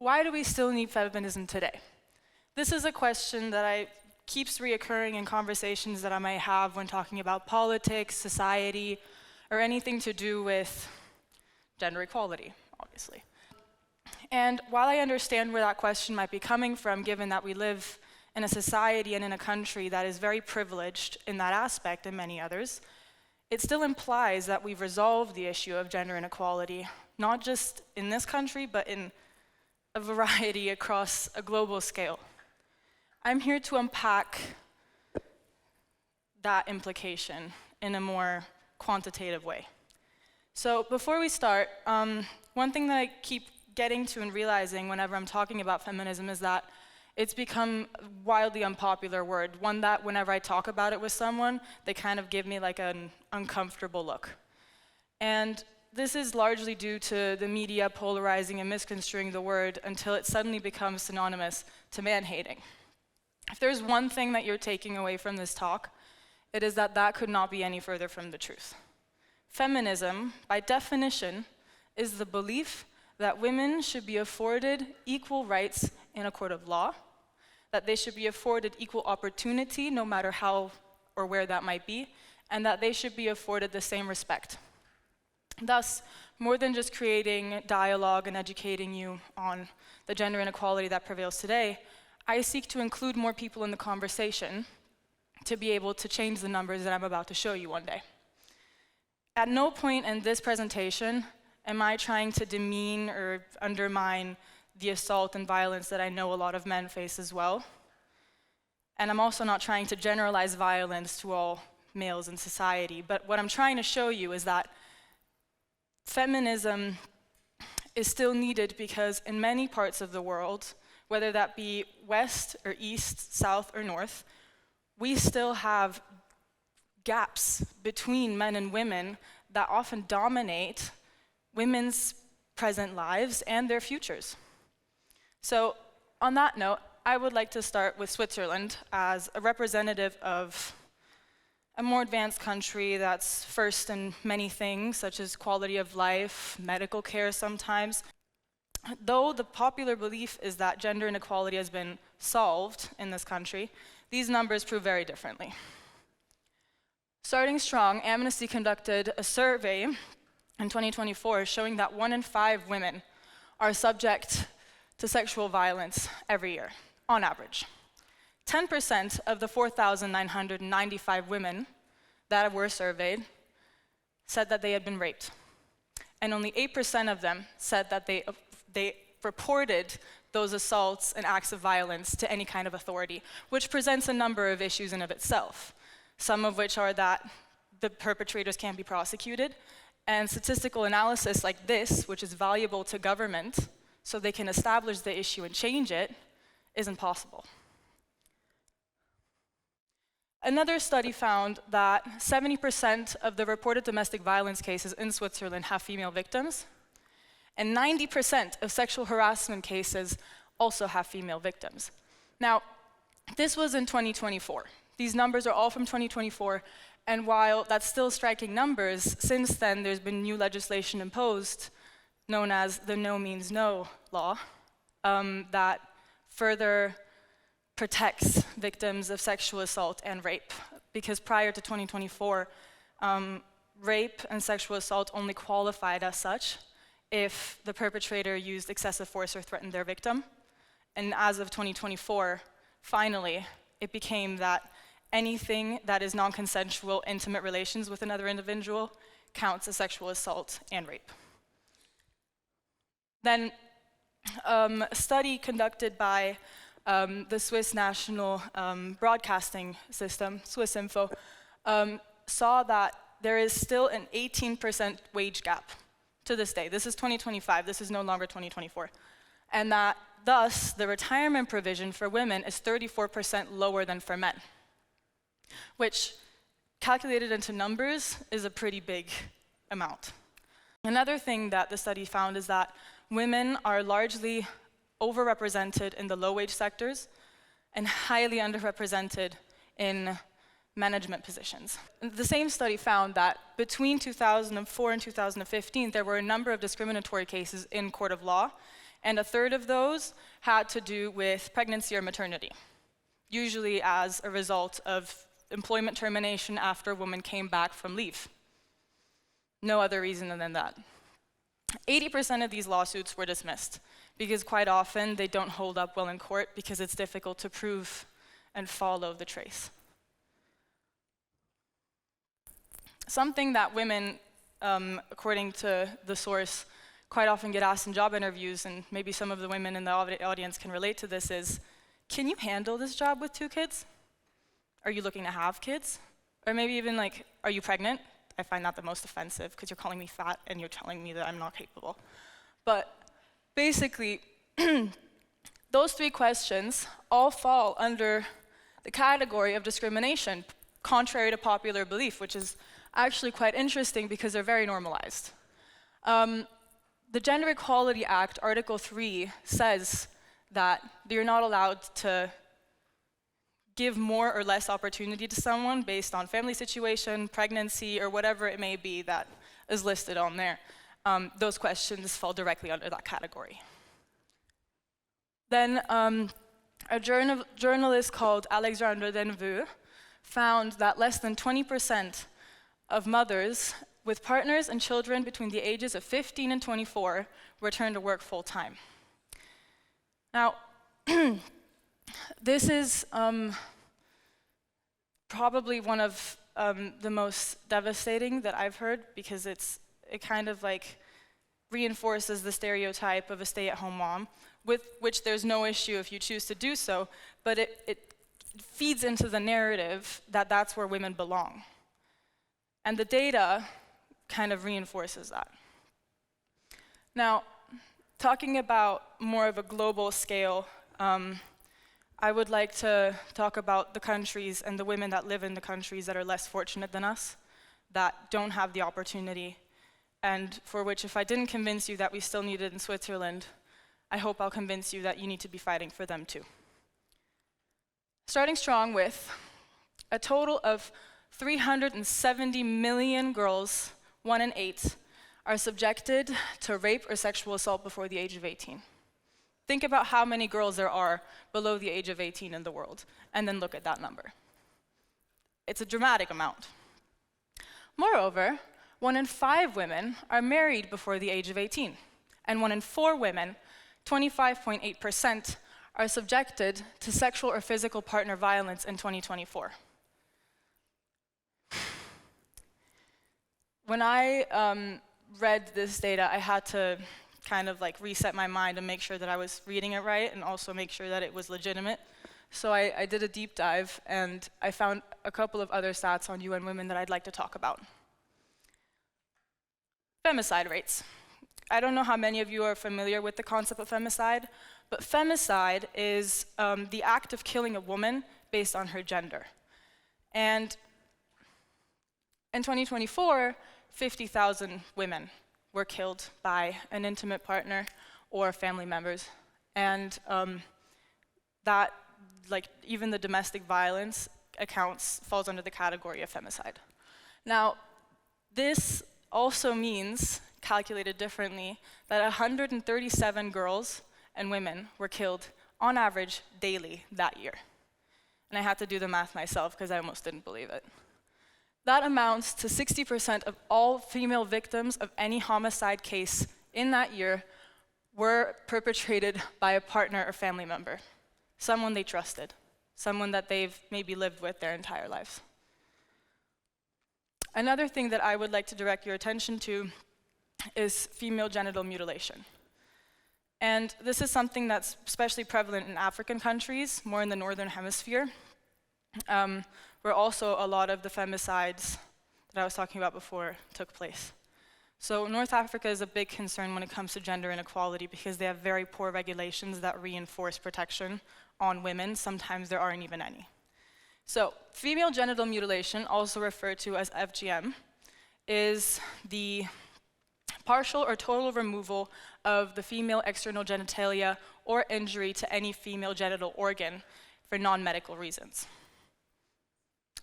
why do we still need feminism today? This is a question that keeps reoccurring in conversations that I might have when talking about politics, society, or anything to do with gender equality, obviously. And while I understand where that question might be coming from, given that we live in a society and in a country that is very privileged in that aspect and many others, it still implies that we've resolved the issue of gender inequality, not just in this country, but in a variety across a global scale. I'm here to unpack that implication in a more quantitative way. So before we start, one thing that I keep getting to and realizing whenever I'm talking about feminism is that it's become a wildly unpopular word, one that whenever I talk about it with someone, they kind of give me like an uncomfortable look. And this is largely due to the media polarizing and misconstruing the word until it suddenly becomes synonymous to man-hating. If there's one thing that you're taking away from this talk, it is that that could not be any further from the truth. Feminism, by definition, is the belief that women should be afforded equal rights in a court of law, that they should be afforded equal opportunity, no matter how or where that might be, and that they should be afforded the same respect. Thus, more than just creating dialogue and educating you on the gender inequality that prevails today, I seek to include more people in the conversation to be able to change the numbers that I'm about to show you one day. At no point in this presentation am I trying to demean or undermine the assault and violence that I know a lot of men face as well. And I'm also not trying to generalize violence to all males in society, but what I'm trying to show you is that feminism is still needed because in many parts of the world, whether that be west or east, south or north, we still have gaps between men and women that often dominate women's present lives and their futures. So on that note, I would like to start with Switzerland as a representative of a more advanced country that's first in many things, such as quality of life, medical care sometimes. Though the popular belief is that gender inequality has been solved in this country, these numbers prove very differently. Starting strong, Amnesty conducted a survey in 2024 showing that 1 in 5 women are subject to sexual violence every year, on average. 10% of the 4,995 women that were surveyed said that they had been raped. And only 8% of them said that they reported those assaults and acts of violence to any kind of authority, which presents a number of issues in of itself. Some of which are that the perpetrators can't be prosecuted, and statistical analysis like this, which is valuable to government, so they can establish the issue and change it, isn't possible. Another study found that 70% of the reported domestic violence cases in Switzerland have female victims, and 90% of sexual harassment cases also have female victims. Now, this was in 2024. These numbers are all from 2024, and while that's still striking numbers, since then there's been new legislation imposed, known as the No Means No law, that further protects victims of sexual assault and rape. Because prior to 2024, rape and sexual assault only qualified as such if the perpetrator used excessive force or threatened their victim. And as of 2024, finally, it became that anything that is non-consensual intimate relations with another individual counts as sexual assault and rape. Then a study conducted by the Swiss National Broadcasting System, Swissinfo, saw that there is still an 18% wage gap to this day. This is 2025, this is no longer 2024. And that thus, the retirement provision for women is 34% lower than for men, which, calculated into numbers, is a pretty big amount. Another thing that the study found is that women are largely overrepresented in the low-wage sectors and highly underrepresented in management positions. The same study found that between 2004 and 2015, there were a number of discriminatory cases in court of law, and a third of those had to do with pregnancy or maternity, usually as a result of employment termination after a woman came back from leave. No other reason than that. 80% of these lawsuits were dismissed because quite often they don't hold up well in court because it's difficult to prove and follow the trace. Something that women, according to the source, quite often get asked in job interviews, and maybe some of the women in the audience can relate to this, is, can you handle this job with 2 kids? Are you looking to have kids? Or maybe even like, are you pregnant? I find that the most offensive because you're calling me fat and you're telling me that I'm not capable. But basically, those 3 questions all fall under the category of discrimination, contrary to popular belief, which is actually quite interesting because they're very normalized. The Gender Equality Act, Article 3, says that you're not allowed to give more or less opportunity to someone based on family situation, pregnancy, or whatever it may be that is listed on there. Those questions fall directly under that category. Then a journalist called Alexandre Denveux found that less than 20% of mothers with partners and children between the ages of 15 and 24 return to work full-time. Now, this is probably one of the most devastating that I've heard, because it kind of like reinforces the stereotype of a stay-at-home mom, with which there's no issue if you choose to do so, but it feeds into the narrative that that's where women belong. And the data kind of reinforces that. Now, talking about more of a global scale, I would like to talk about the countries and the women that live in the countries that are less fortunate than us, that don't have the opportunity, and for which, if I didn't convince you that we still need it in Switzerland, I hope I'll convince you that you need to be fighting for them too. Starting strong with a total of 370 million girls, 1 in 8, are subjected to rape or sexual assault before the age of 18. Think about how many girls there are below the age of 18 in the world, and then look at that number. It's a dramatic amount. Moreover, 1 in 5 women are married before the age of 18, and 1 in 4 women, 25.8%, are subjected to sexual or physical partner violence in 2024. When I read this data, I had to kind of like reset my mind and make sure that I was reading it right, and also make sure that it was legitimate. So I did a deep dive, and I found a couple of other stats on UN Women that I'd like to talk about. Femicide rates. I don't know how many of you are familiar with the concept of femicide, but femicide is the act of killing a woman based on her gender. And in 2024, 50,000 women were killed by an intimate partner or family members. And that, like, even the domestic violence accounts falls under the category of femicide. Now, this also means, calculated differently, that 137 girls and women were killed on average daily that year. And I had to do the math myself because I almost didn't believe it. That amounts to 60% of all female victims of any homicide case in that year were perpetrated by a partner or family member, someone they trusted, someone that they've maybe lived with their entire lives. Another thing that I would like to direct your attention to is female genital mutilation. And this is something that's especially prevalent in African countries, more in the northern hemisphere, where also a lot of the femicides that I was talking about before took place. So North Africa is a big concern when it comes to gender inequality because they have very poor regulations that reinforce protection on women. Sometimes there aren't even any. So female genital mutilation, also referred to as FGM, is the partial or total removal of the female external genitalia or injury to any female genital organ for non-medical reasons.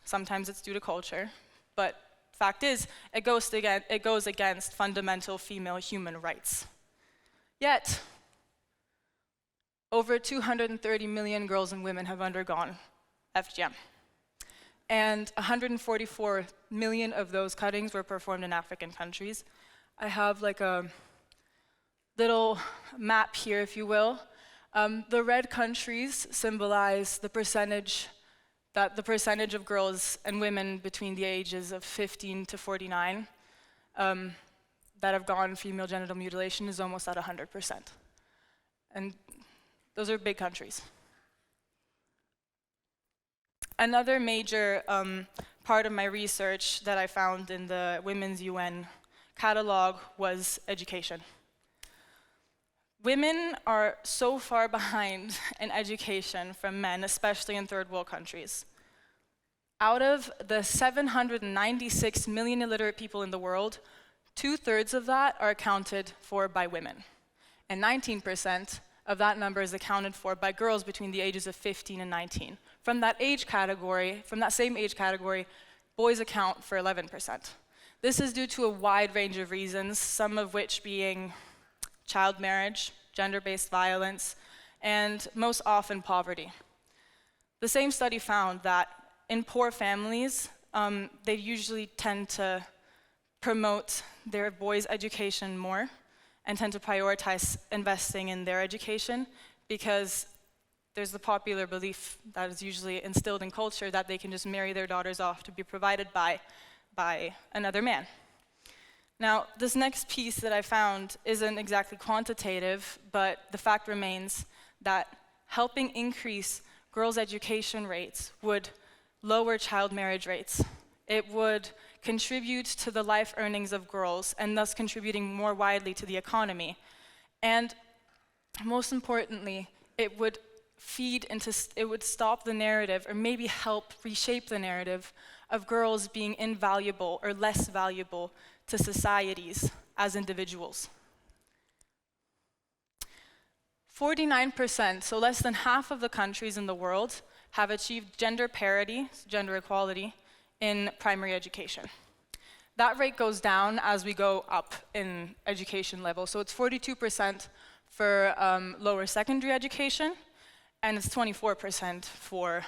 Sometimes it's due to culture, but fact is, it goes against fundamental female human rights. Yet, over 230 million girls and women have undergone FGM. And 144 million of those cuttings were performed in African countries. I have like a little map here, if you will. The red countries symbolize the percentage of girls and women between the ages of 15 to 49 that have gone female genital mutilation is almost at 100%. And those are big countries. Another major part of my research that I found in the Women's UN catalog was education. Women are so far behind in education from men, especially in third world countries. Out of the 796 million illiterate people in the world, 2/3 of that are accounted for by women. And 19% of that number is accounted for by girls between the ages of 15 and 19. From that same age category, boys account for 11%. This is due to a wide range of reasons, some of which being child marriage, gender-based violence, and most often poverty. The same study found that in poor families, they usually tend to promote their boys' education more and tend to prioritize investing in their education because there's the popular belief that is usually instilled in culture that they can just marry their daughters off to be provided by another man. Now, this next piece that I found isn't exactly quantitative, but the fact remains that helping increase girls' education rates would lower child marriage rates. It would contribute to the life earnings of girls and thus contributing more widely to the economy. And most importantly, it would stop the narrative or maybe help reshape the narrative of girls being invaluable or less valuable to societies as individuals. 49%, so less than half of the countries in the world, have achieved gender parity, gender equality, in primary education. That rate goes down as we go up in education level. So it's 42% for lower secondary education, and it's 24% for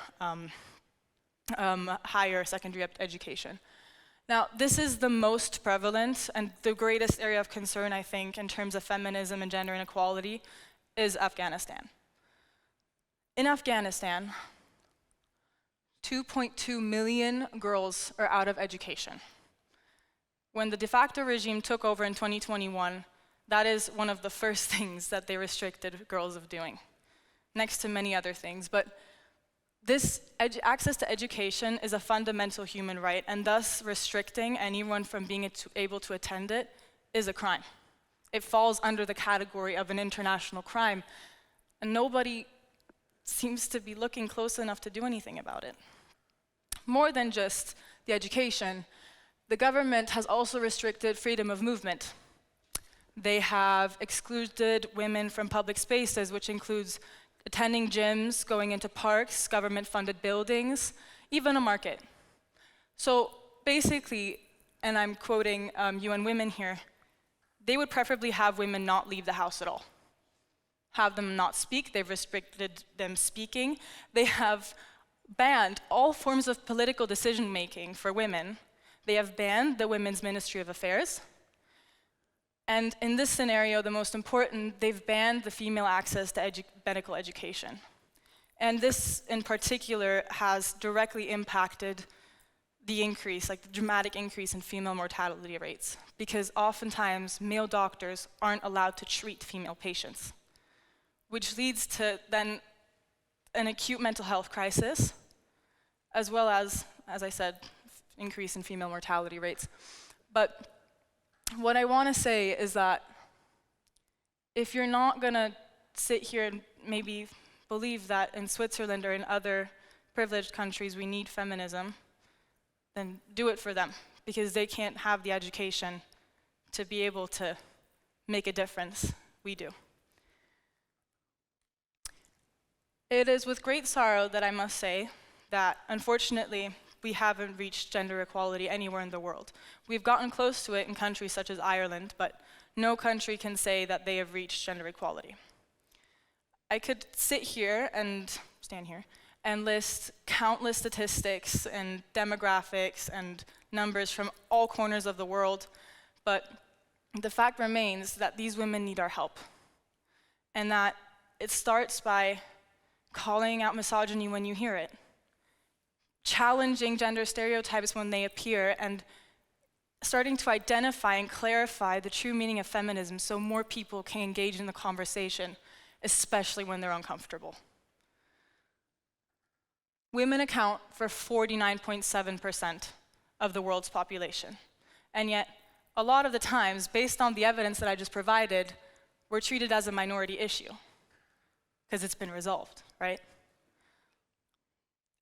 higher secondary education. Now, this is the most prevalent and the greatest area of concern, I think, in terms of feminism and gender inequality, is Afghanistan. In Afghanistan, 2.2 million girls are out of education. When the de facto regime took over in 2021, that is one of the first things that they restricted girls of doing, next to many other things. But this access to education is a fundamental human right, and thus restricting anyone from being able to attend it is a crime. It falls under the category of an international crime, and nobody seems to be looking close enough to do anything about it. More than just the education, the government has also restricted freedom of movement. They have excluded women from public spaces, which includes attending gyms, going into parks, government-funded buildings, even a market. So basically, and I'm quoting UN Women here, they would preferably have women not leave the house at all. Have them not speak, they've restricted them speaking. They have banned all forms of political decision-making for women. They have banned the Women's Ministry of Affairs. And in this scenario, the most important, they've banned the female access to medical education. And this, in particular, has directly impacted the increase, like the dramatic increase in female mortality rates, because oftentimes male doctors aren't allowed to treat female patients, which leads to then an acute mental health crisis, as well as I said, increase in female mortality rates. But what I want to say is that if you're not going to sit here and maybe believe that in Switzerland or in other privileged countries we need feminism, then do it for them, because they can't have the education to be able to make a difference. We do. It is with great sorrow that I must say that, unfortunately, we haven't reached gender equality anywhere in the world. We've gotten close to it in countries such as Ireland, but no country can say that they have reached gender equality. I could sit here and stand here and list countless statistics and demographics and numbers from all corners of the world, but the fact remains that these women need our help, and that it starts by calling out misogyny when you hear it, challenging gender stereotypes when they appear, and starting to identify and clarify the true meaning of feminism so more people can engage in the conversation, especially when they're uncomfortable. Women account for 49.7% of the world's population, and yet a lot of the times, based on the evidence that I just provided, we're treated as a minority issue because it's been resolved, right?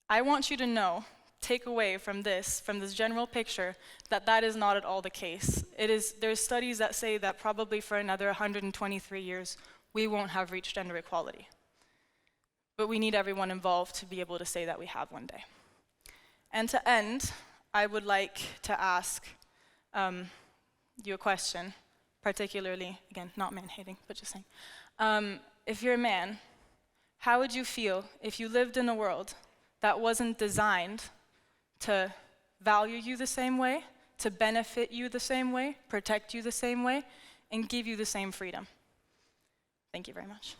I want you to know, take away from this general picture, that that is not at all the case. There's studies that say that probably for another 123 years, we won't have reached gender equality. But we need everyone involved to be able to say that we have one day. And to end, I would like to ask you a question, particularly, again, not man-hating, but just saying. If you're a man, how would you feel if you lived in a world that wasn't designed to value you the same way, to benefit you the same way, protect you the same way, and give you the same freedom? Thank you very much.